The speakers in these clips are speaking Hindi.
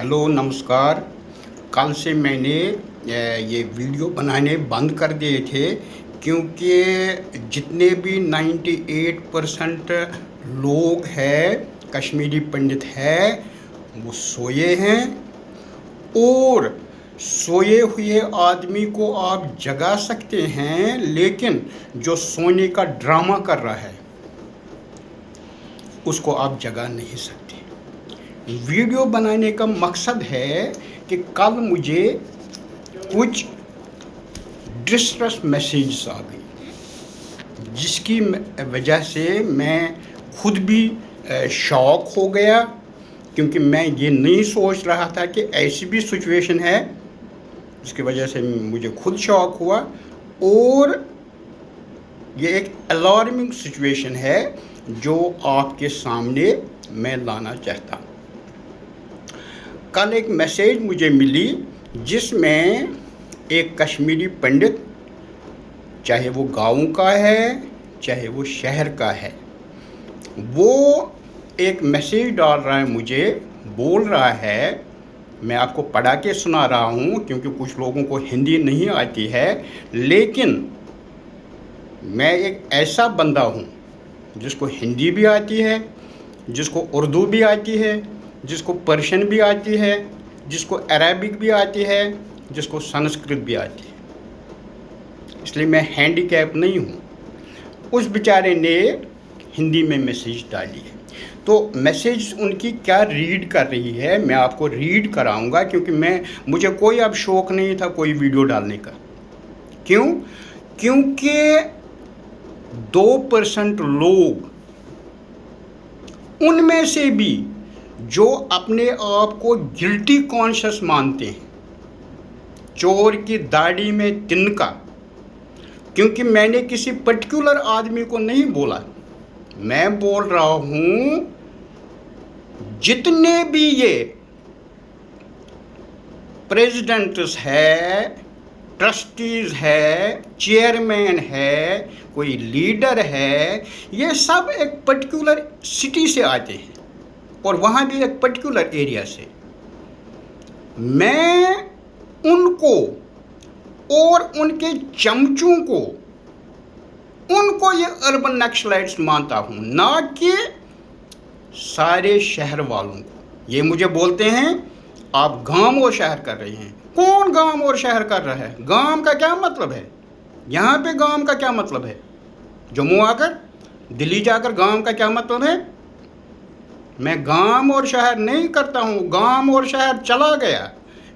हेलो नमस्कार। कल से मैंने ये वीडियो बनाने बंद कर दिए थे क्योंकि जितने भी 98% लोग हैं कश्मीरी पंडित हैं वो सोए हैं। और सोए हुए आदमी को आप जगा सकते हैं, लेकिन जो सोने का ड्रामा कर रहा है उसको आप जगा नहीं सकते। वीडियो बनाने का मकसद है कि कल मुझे कुछ डिस्ट्रेस मैसेजेस आ गई, जिसकी वजह से मैं खुद भी शॉक हो गया, क्योंकि मैं ये नहीं सोच रहा था कि ऐसी भी सिचुएशन है, जिसकी वजह से मुझे खुद शॉक हुआ। और ये एक अलार्मिंग सिचुएशन है जो आपके सामने मैं लाना चाहता हूँ। कल एक मैसेज मुझे मिली जिसमें एक कश्मीरी पंडित, चाहे वो गाँव का है चाहे वो शहर का है, वो एक मैसेज डाल रहा है, मुझे बोल रहा है। मैं आपको पढ़ा के सुना रहा हूँ क्योंकि कुछ लोगों को हिंदी नहीं आती है, लेकिन मैं एक ऐसा बंदा हूँ जिसको हिंदी भी आती है, जिसको उर्दू भी आती है, जिसको पर्शियन भी आती है, जिसको अरबिक भी आती है, जिसको संस्कृत भी आती है। इसलिए मैं हैंडीकैप नहीं हूँ। उस बेचारे ने हिंदी में मैसेज डाली है, तो मैसेज उनकी क्या रीड कर रही है मैं आपको रीड कराऊंगा, क्योंकि मुझे कोई अब शौक़ नहीं था कोई वीडियो डालने का। क्यों? क्योंकि 2% लोग, उनमें से भी जो अपने आप को गिल्टी कॉन्शियस मानते हैं, चोर की दाढ़ी में तिनका, क्योंकि मैंने किसी पर्टिकुलर आदमी को नहीं बोला, मैं बोल रहा हूँ जितने भी ये प्रेसिडेंट्स है, ट्रस्टीज़ है, चेयरमैन है, कोई लीडर है, ये सब एक पर्टिकुलर सिटी से आते हैं और वहाँ भी एक पर्टिकुलर एरिया से। मैं उनको और उनके चमचों को, उनको ये अर्बन नक्सलाइट्स मानता हूँ, ना कि सारे शहर वालों को। ये मुझे बोलते हैं आप गांव और शहर कर रहे हैं। कौन गांव और शहर कर रहा है? गांव का क्या मतलब है? यहाँ पे गांव का क्या मतलब है? जम्मू आकर, दिल्ली जाकर गांव का क्या मतलब है? मैं गांव और शहर नहीं करता हूँ, गांव और शहर चला गया।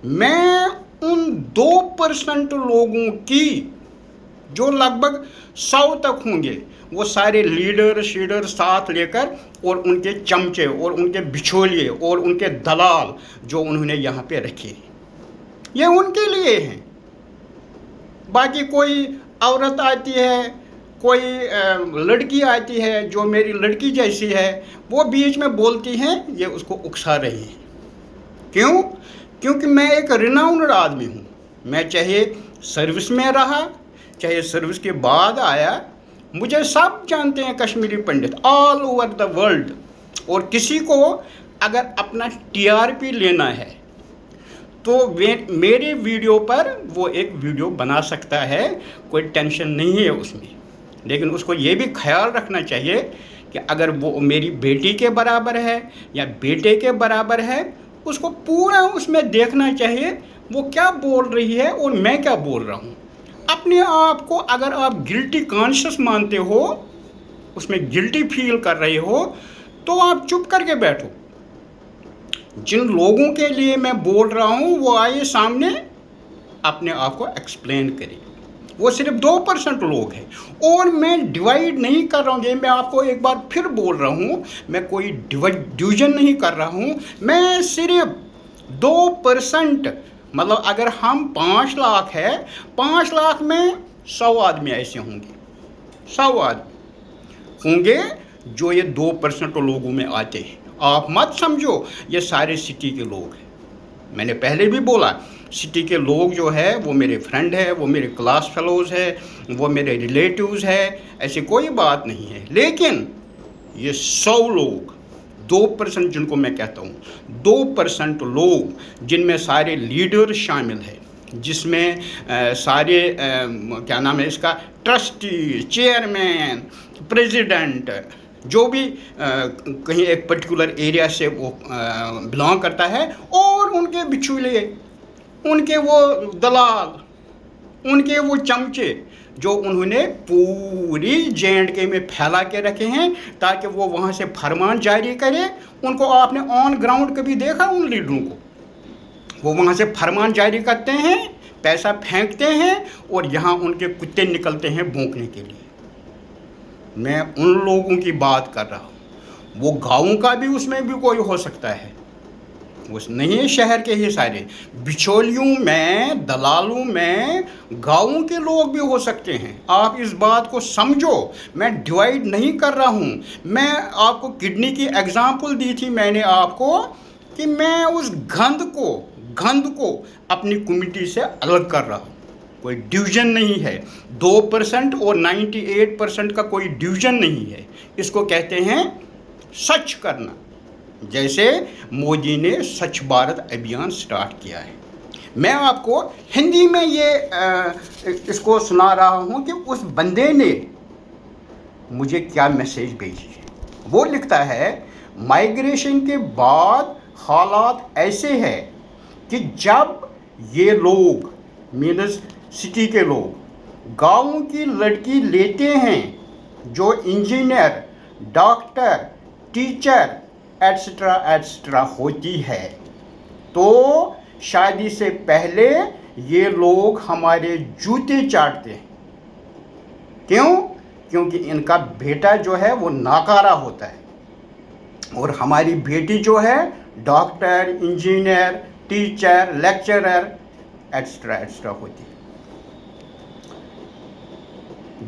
मैं उन 2% लोगों की, जो लगभग 100 तक होंगे, वो सारे लीडर शीडर साथ लेकर, और उनके चमचे और उनके बिचौलिए और उनके दलाल जो उन्होंने यहाँ पे रखे, ये उनके लिए हैं। बाकी कोई औरत आती है, कोई लड़की आती है जो मेरी लड़की जैसी है, वो बीच में बोलती हैं, ये उसको उकसा रही हैं। क्यों? क्योंकि मैं एक रिनाउंड आदमी हूँ। मैं चाहे सर्विस में रहा, चाहे सर्विस के बाद आया, मुझे सब जानते हैं कश्मीरी पंडित ऑल ओवर द वर्ल्ड। और किसी को अगर अपना TRP लेना है तो मेरे वीडियो पर वो एक वीडियो बना सकता है, कोई टेंशन नहीं है उसमें। लेकिन उसको ये भी ख्याल रखना चाहिए कि अगर वो मेरी बेटी के बराबर है या बेटे के बराबर है, उसको पूरा उसमें देखना चाहिए वो क्या बोल रही है और मैं क्या बोल रहा हूँ। अपने आप को अगर आप गिल्टी कॉन्शियस मानते हो, उसमें गिल्टी फील कर रहे हो, तो आप चुप करके बैठो। जिन लोगों के लिए मैं बोल रहा हूँ वो आइए सामने, अपने आप को एक्सप्लेन करें। वो सिर्फ 2% लोग हैं, और मैं डिवाइड नहीं कर रहा हूँ। ये मैं आपको एक बार फिर बोल रहा हूँ, मैं कोई डिवीजन नहीं कर रहा हूँ। मैं सिर्फ 2%, मतलब अगर हम 5 लाख है, 5 लाख में 100 आदमी ऐसे होंगे, 100 आदमी होंगे जो ये 2% लोगों में आते हैं। आप मत समझो ये सारे सिटी के लोग हैं। मैंने पहले भी बोला, सिटी के लोग जो है वो मेरे फ्रेंड है, वो मेरे क्लास फेलोज़ है, वो मेरे रिलेटिव्स है, ऐसी कोई बात नहीं है। लेकिन ये 100 लोग 2% जिनको मैं कहता हूँ, 2% लोग जिनमें सारे लीडर शामिल हैं, जिसमें सारे क्या नाम है इसका, ट्रस्टी, चेयरमैन, प्रेसिडेंट, जो भी कहीं एक पर्टिकुलर एरिया से वो बिलोंग करता है, और उनके बिचौलिए, उनके वो दलाल, उनके वो चमचे जो उन्होंने पूरी J&K में फैला के रखे हैं ताकि वो वहाँ से फरमान जारी करे। उनको आपने ऑन ग्राउंड कभी देखा उन लीडरों को? वो वहाँ से फरमान जारी करते हैं, पैसा फेंकते हैं, और यहाँ उनके कुत्ते निकलते हैं भौंकने के लिए। मैं उन लोगों की बात कर रहा हूँ। वो गाँव का भी उसमें भी कोई हो सकता है, उस नहीं शहर के ही सारे बिचौलियों में, दलालों में गाँव के लोग भी हो सकते हैं। आप इस बात को समझो। मैं डिवाइड नहीं कर रहा हूँ। मैं आपको किडनी की एग्जांपल दी थी मैंने आपको कि मैं उस गंद को अपनी कम्युनिटी से अलग कर रहा हूँ। कोई डिवीज़न नहीं है। 2% और 98% का कोई डिवीज़न नहीं है। इसको कहते हैं सच करना। जैसे मोदी ने स्वच्छ भारत अभियान स्टार्ट किया है। मैं आपको हिंदी में ये इसको सुना रहा हूँ कि उस बंदे ने मुझे क्या मैसेज भेजी है। वो लिखता है, माइग्रेशन के बाद हालात ऐसे हैं कि जब ये लोग मीनस सिटी के लोग गाँव की लड़की लेते हैं जो engineer, doctor, teacher etcetera etcetera होती है, तो शादी से पहले ये लोग हमारे जूते चाटते हैं। क्यों? क्योंकि इनका बेटा जो है वो नाकारा होता है, और हमारी बेटी जो है doctor, engineer, teacher, lecturer etcetera etcetera होती है।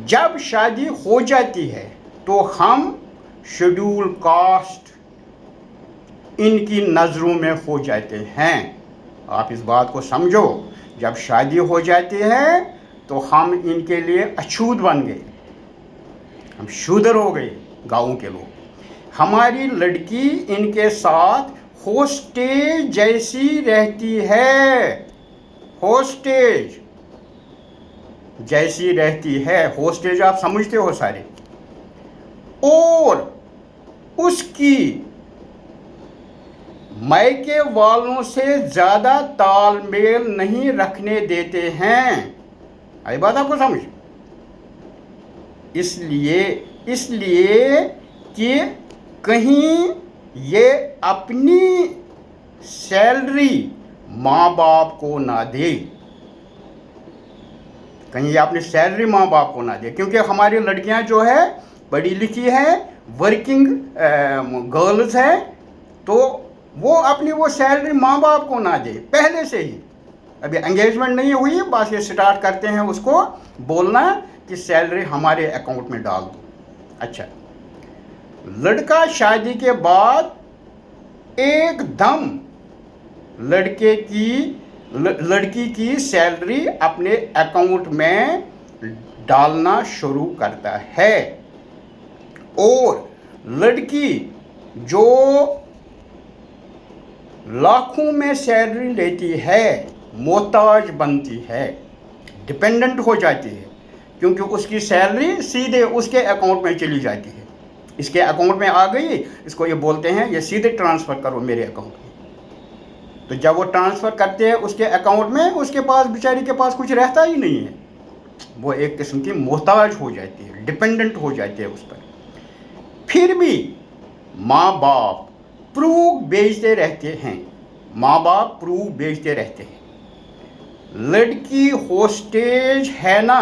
जब शादी हो जाती है तो हम शेड्यूल कास्ट इनकी नज़रों में हो जाते हैं। आप इस बात को समझो। जब शादी हो जाती है तो हम इनके लिए अछूत बन गए, हम शूद्र हो गए गाँव के लोग। हमारी लड़की इनके साथ होस्टेज जैसी रहती है, होस्टेज जैसी रहती है। होस्टेज आप समझते हो सारे। और उसकी मायके वालों से ज़्यादा तालमेल नहीं रखने देते हैं। आई बात आपको समझ? इसलिए कि कहीं ये अपनी सैलरी माँ बाप को ना दे, कहीं ये अपनी सैलरी माँ बाप को ना दे। क्योंकि हमारी लड़कियां जो है पढ़ी लिखी है, वर्किंग गर्ल्स है, तो वो अपनी वो सैलरी माँ बाप को ना दे पहले से ही। अभी एंगेजमेंट नहीं हुई, बस ये स्टार्ट करते हैं उसको बोलना कि सैलरी हमारे अकाउंट में डाल दो। अच्छा, लड़का शादी के बाद एकदम लड़की की सैलरी अपने अकाउंट में डालना शुरू करता है, और लड़की जो लाखों में सैलरी लेती है मोहताज बनती है, डिपेंडेंट हो जाती है, क्योंकि उसकी सैलरी सीधे उसके अकाउंट में चली जाती है। इसके अकाउंट में आ गई, इसको ये बोलते हैं ये सीधे ट्रांसफ़र करो मेरे अकाउंट में। तो जब वो ट्रांसफ़र करते हैं उसके अकाउंट में, उसके पास बेचारी के पास कुछ रहता ही नहीं है। वो एक किस्म की मोहताज हो जाती है, डिपेंडेंट हो जाती है उस पर। फिर भी माँ बाप प्रूफ बेचते रहते हैं, माँ बाप प्रूफ बेचते रहते हैं। लड़की होस्टेज है ना,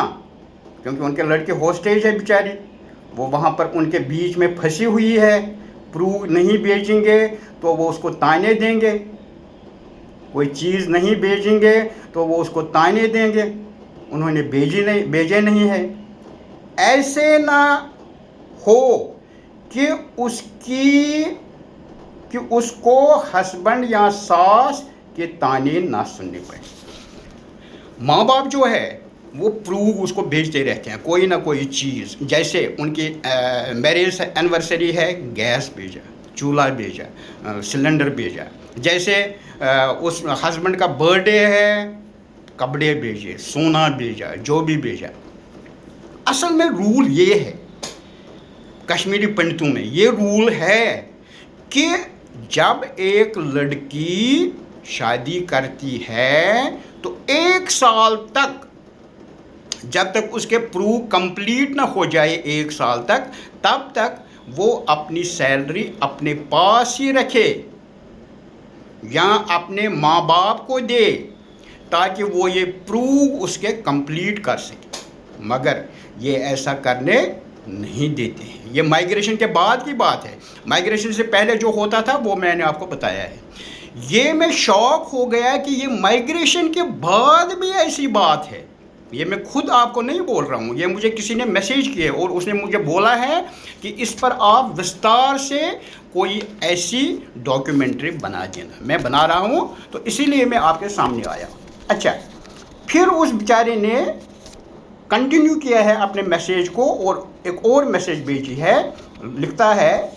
क्योंकि उनके लड़के होस्टेज है बेचारी, वो वहाँ पर उनके बीच में फंसी हुई है। प्रूफ नहीं बेचेंगे तो वो उसको ताने देंगे, कोई चीज़ नहीं बेचेंगे तो वो उसको ताने देंगे, उन्होंने भेजे नहीं है। ऐसे ना हो कि उसको हस्बैंड या सास के ताने ना सुनने पड़े। माँ बाप जो है वो प्रूफ उसको भेजते रहते हैं, कोई ना कोई चीज़। जैसे उनकी मैरिज एनिवर्सरी है, गैस भेजा, चूल्हा भेजा, सिलेंडर भेजा। जैसे उस हस्बैंड का बर्थडे है, कपड़े भेजे, सोना भेजा, जो भी भेजा। असल में रूल ये है, कश्मीरी पंडितों में ये रूल है कि जब एक लड़की शादी करती है तो 1 साल तक, जब तक उसके प्रूफ कंप्लीट ना हो जाए 1 साल तक, तब तक वो अपनी सैलरी अपने पास ही रखे या अपने माँ बाप को दे, ताकि वो ये प्रूफ उसके कंप्लीट कर सके। मगर ये ऐसा करने नहीं देते हैं। ये माइग्रेशन के बाद की बात है, माइग्रेशन से पहले जो होता था वो मैंने आपको बताया है। ये मैं शॉक हो गया कि ये माइग्रेशन के बाद भी ऐसी बात है। ये मैं खुद आपको नहीं बोल रहा हूँ, ये मुझे किसी ने मैसेज किया और उसने मुझे बोला है कि इस पर आप विस्तार से कोई ऐसी डॉक्यूमेंट्री बना देना। मैं बना रहा हूँ, तो इसीलिए मैं आपके सामने आया। अच्छा, फिर उस बेचारे ने कंटिन्यू किया है अपने मैसेज को और एक और मैसेज भेजी है। लिखता है,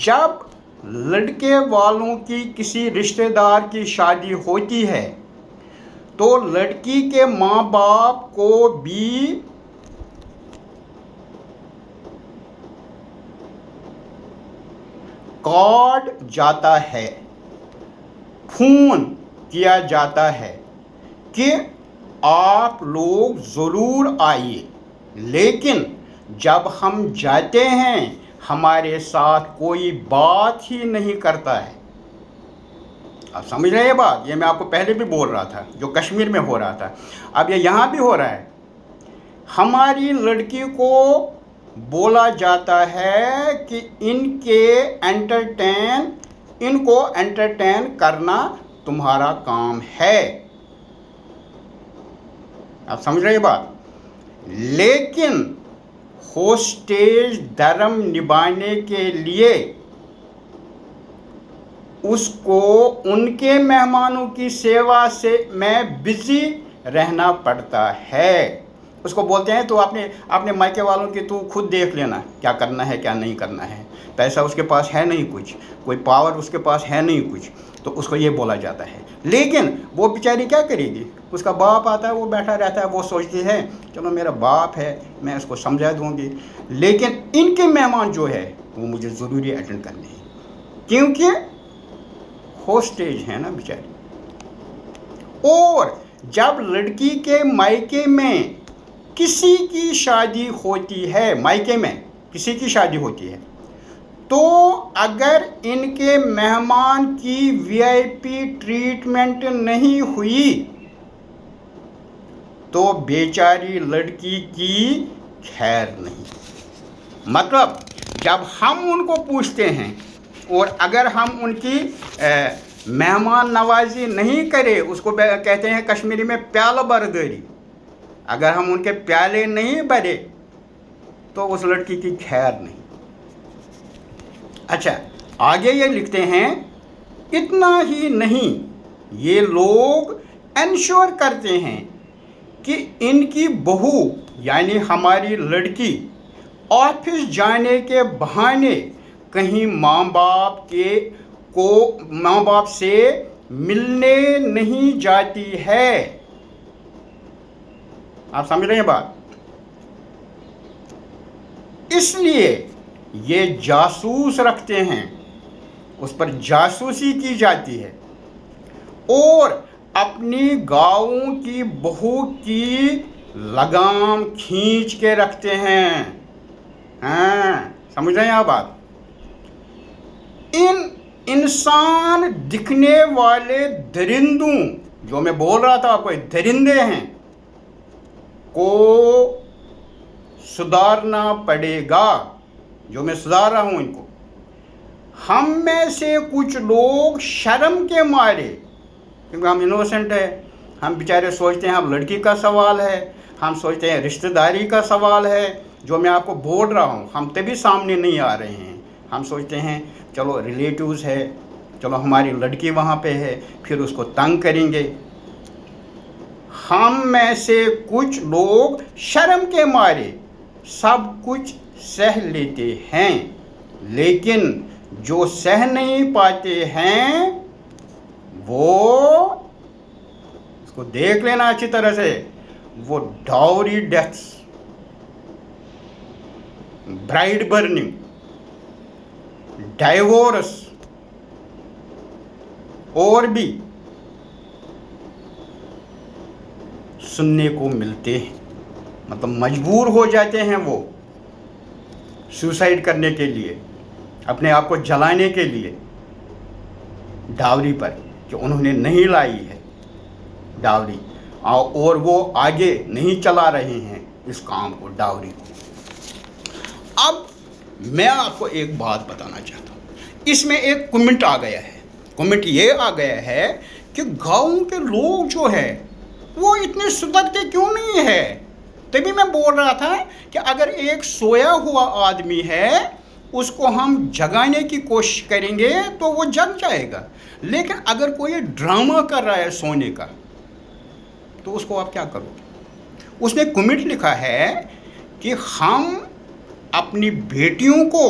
जब लड़के वालों की किसी रिश्तेदार की शादी होती है तो लड़की के माँ बाप को भी कार्ड जाता है, फोन किया जाता है कि आप लोग ज़रूर आइए, लेकिन जब हम जाते हैं हमारे साथ कोई बात ही नहीं करता है। आप समझ रहे हैं ये बात? ये मैं आपको पहले भी बोल रहा था, जो कश्मीर में हो रहा था, अब ये यहाँ भी हो रहा है। हमारी लड़की को बोला जाता है कि इनको एंटरटेन करना तुम्हारा काम है। आप समझ रहे हैं बात? लेकिन होस्टेज धर्म निभाने के लिए उसको उनके मेहमानों की सेवा से में बिजी रहना पड़ता है। उसको बोलते हैं तो अपने मायके वालों की तू खुद देख लेना, क्या करना है क्या नहीं करना है। पैसा उसके पास है नहीं कुछ, कोई पावर उसके पास है नहीं कुछ, तो उसको ये बोला जाता है। लेकिन वो बेचारी क्या करेगी? उसका बाप आता है, वो बैठा रहता है, वो सोचती है चलो मेरा बाप है, मैं उसको समझा दूँगी। लेकिन इनके मेहमान जो है वो मुझे ज़रूरी अटेंड करने हैं, क्योंकि होस्टेज है ना बेचारी। और जब लड़की के मायके में किसी की शादी होती है, मायके में किसी की शादी होती है, तो अगर इनके मेहमान की वीआईपी ट्रीटमेंट नहीं हुई तो बेचारी लड़की की खैर नहीं। मतलब जब हम उनको पूछते हैं और अगर हम उनकी मेहमान नवाजी नहीं करें, उसको कहते हैं कश्मीरी में प्याला बरदरी, अगर हम उनके प्याले नहीं भरे तो उस लड़की की खैर नहीं। अच्छा, आगे ये लिखते हैं, इतना ही नहीं, ये लोग इंश्योर करते हैं कि इनकी बहू यानी हमारी लड़की ऑफिस जाने के बहाने कहीं माँ बाप से मिलने नहीं जाती है। आप समझ रहे हैं बात? इसलिए ये जासूस रखते हैं, उस पर जासूसी की जाती है और अपनी गाँवों की बहू की लगाम खींच के रखते हैं। हाँ, समझ रहे हैं आप बात? इन इंसान दिखने वाले दरिंदों, जो मैं बोल रहा था आपको, दरिंदे हैं, को सुधारना पड़ेगा। जो मैं सुधार रहा हूँ इनको। हम में से कुछ लोग शर्म के मारे, क्योंकि हम इनोसेंट है, हम बेचारे सोचते हैं हम लड़की का सवाल है, हम सोचते हैं रिश्तेदारी का सवाल है, जो मैं आपको बोल रहा हूँ, हम तभी सामने नहीं आ रहे हैं। हम सोचते हैं चलो रिलेटिव्स है, चलो हमारी लड़की वहाँ पे है, फिर उसको तंग करेंगे। हम में से कुछ लोग शर्म के मारे सब कुछ सह लेते हैं, लेकिन जो सह नहीं पाते हैं वो, इसको देख लेना अच्छी तरह से, वो dowry deaths, bride burning, divorce और भी सुनने को मिलते हैं। मतलब मजबूर हो जाते हैं वो सुसाइड करने के लिए, अपने आप को जलाने के लिए, डावरी पर, कि उन्होंने नहीं लाई है डावरी, और वो आगे नहीं चला रहे हैं इस काम को, डावरी को। अब मैं आपको एक बात बताना चाहता हूँ। इसमें एक कमेंट आ गया है, कमेंट ये आ गया है कि गाँव के लोग जो है वो इतने सुधरते क्यों नहीं है। तभी मैं बोल रहा था कि अगर एक सोया हुआ आदमी है उसको हम जगाने की कोशिश करेंगे तो वो जग जाएगा, लेकिन अगर कोई ड्रामा कर रहा है सोने का तो उसको आप क्या करोगे। उसने कमेंट लिखा है कि हम अपनी बेटियों को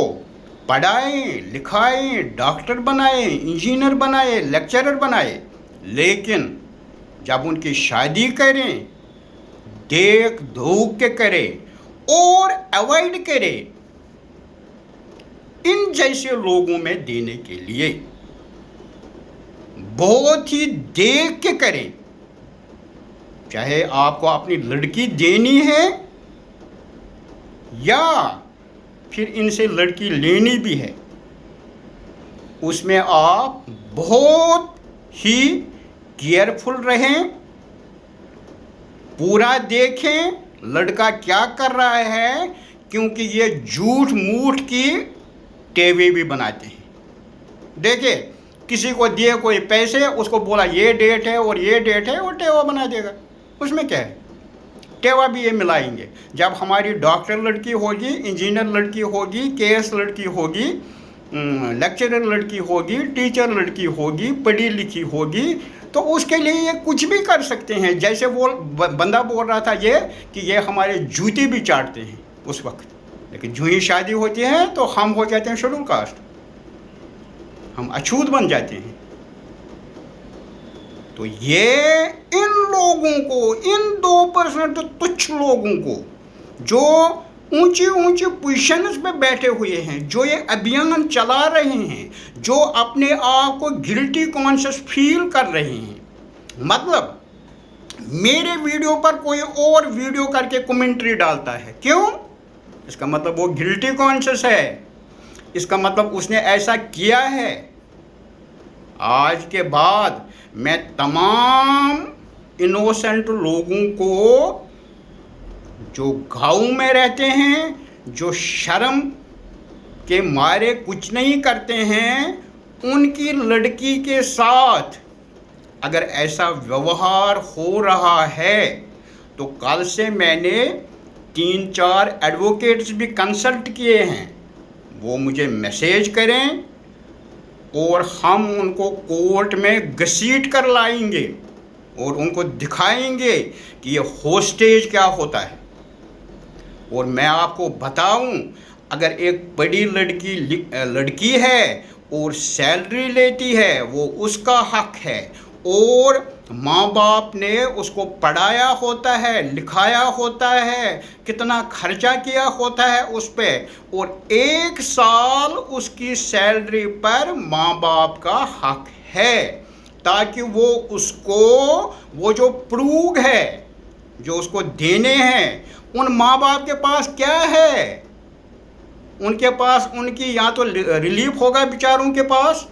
पढ़ाएं लिखाएं, डॉक्टर बनाएं, इंजीनियर बनाएं, लेक्चरर बनाएं, लेकिन जब उनकी शादी करें देख धूक के करें और अवॉइड करें इन जैसे लोगों में देने के लिए, बहुत ही देख के करें। चाहे आपको अपनी लड़की देनी है या फिर इनसे लड़की लेनी भी है, उसमें आप बहुत ही केयरफुल रहें, पूरा देखें लड़का क्या कर रहा है, क्योंकि ये झूठ मूठ की टेवे भी बनाते हैं। देखिए, किसी को दिए कोई पैसे, उसको बोला ये डेट है और ये डेट है, वो टेवा बना देगा। उसमें क्या है, टेवा भी ये मिलाएंगे। जब हमारी डॉक्टर लड़की होगी, इंजीनियर लड़की होगी, केएस लड़की होगी, लेक्चरर लड़की होगी, टीचर लड़की होगी, पढ़ी लिखी होगी, तो उसके लिए ये कुछ भी कर सकते हैं। जैसे वो बंदा बोल रहा था ये कि ये हमारे जूते भी चाटते हैं उस वक्त, लेकिन जो ही शादी होती है तो हम हो जाते हैं शेड्यूल कास्ट, हम अछूत बन जाते हैं। तो ये इन लोगों को, इन 2% तुच्छ लोगों को जो ऊंची ऊंची पोजीशंस पे बैठे हुए हैं, जो ये अभियान चला रहे हैं, जो अपने आप को गिल्टी कॉन्शियस फील कर रहे हैं, मतलब मेरे वीडियो पर कोई और वीडियो करके कमेंट्री डालता है, क्यों? इसका मतलब वो गिल्टी कॉन्शियस है, इसका मतलब उसने ऐसा किया है। आज के बाद मैं तमाम इनोसेंट लोगों को जो गाँव में रहते हैं, जो शर्म के मारे कुछ नहीं करते हैं, उनकी लड़की के साथ अगर ऐसा व्यवहार हो रहा है तो कल से मैंने 3-4 एडवोकेट्स भी कंसल्ट किए हैं, वो मुझे मैसेज करें और हम उनको कोर्ट में घसीट कर लाएंगे और उनको दिखाएंगे कि ये होस्टेज क्या होता है। और मैं आपको बताऊं, अगर एक बड़ी लड़की है और सैलरी लेती है वो उसका हक है, और माँ बाप ने उसको पढ़ाया होता है, लिखाया होता है, कितना खर्चा किया होता है उस पर, और 1 साल उसकी सैलरी पर माँ बाप का हक है, ताकि वो उसको वो जो प्रूफ है जो उसको देने हैं, उन माँ बाप के पास क्या है, उनके पास उनकी या तो रिलीफ होगा बेचारों के पास,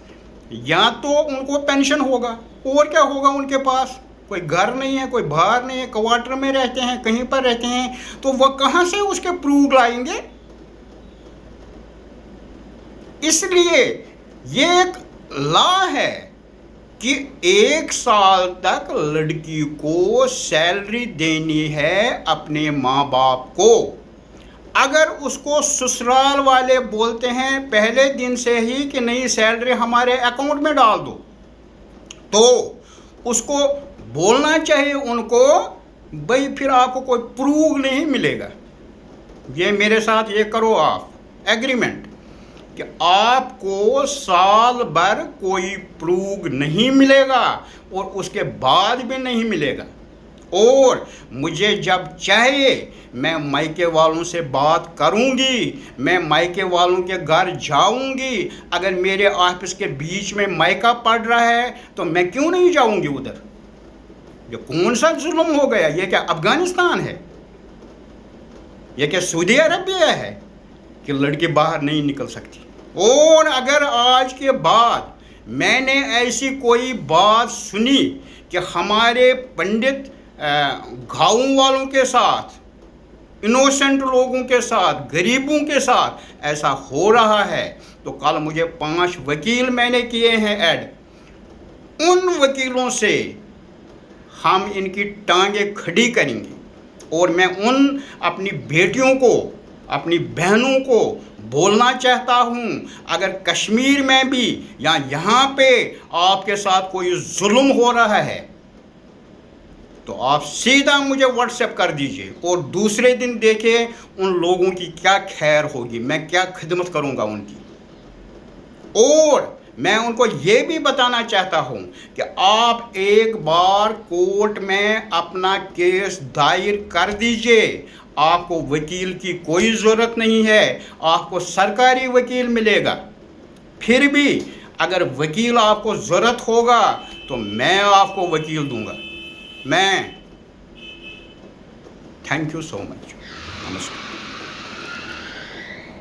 या तो उनको पेंशन होगा, और क्या होगा उनके पास। कोई घर नहीं है, कोई बाहर नहीं है, क्वार्टर में रहते हैं, कहीं पर रहते हैं, तो वह कहाँ से उसके प्रूफ लाएंगे। इसलिए ये एक लॉ है कि 1 साल तक लड़की को सैलरी देनी है अपने माँ बाप को। अगर उसको ससुराल वाले बोलते हैं पहले दिन से ही कि नहीं सैलरी हमारे अकाउंट में डाल दो, तो उसको बोलना चाहिए उनको, भाई फिर आपको कोई प्रूफ नहीं मिलेगा, ये मेरे साथ ये करो आप एग्रीमेंट, कि आपको साल भर कोई प्रूफ नहीं मिलेगा और उसके बाद भी नहीं मिलेगा। और मुझे जब चाहिए मैं मायके वालों से बात करूंगी, मैं मायके वालों के घर जाऊंगी। अगर मेरे ऑफिस के बीच में मायका पड़ रहा है तो मैं क्यों नहीं जाऊंगी उधर? ये कौन सा जुल्म हो गया? ये क्या अफगानिस्तान है? ये क्या सऊदी अरबिया है कि लड़की बाहर नहीं निकल सकती? और अगर आज के बाद मैंने ऐसी कोई बात सुनी कि हमारे पंडित गाँव वालों के साथ, इनोसेंट लोगों के साथ, गरीबों के साथ ऐसा हो रहा है, तो कल मुझे 5 वकील मैंने किए हैं ऐड। उन वकीलों से हम इनकी टांगें खड़ी करेंगे। और मैं उन अपनी बेटियों को, अपनी बहनों को बोलना चाहता हूँ, अगर कश्मीर में भी या यहाँ पे आपके साथ कोई जुल्म हो रहा है तो आप सीधा मुझे व्हाट्सएप कर दीजिए और दूसरे दिन देखें उन लोगों की क्या खैर होगी, मैं क्या खिदमत करूँगा उनकी। और मैं उनको ये भी बताना चाहता हूँ कि आप एक बार कोर्ट में अपना केस दायर कर दीजिए, आपको वकील की कोई ज़रूरत नहीं है, आपको सरकारी वकील मिलेगा। फिर भी अगर वकील आपको ज़रूरत होगा तो मैं आपको वकील दूंगा। मैं थैंक यू सो मच। नमस्कार।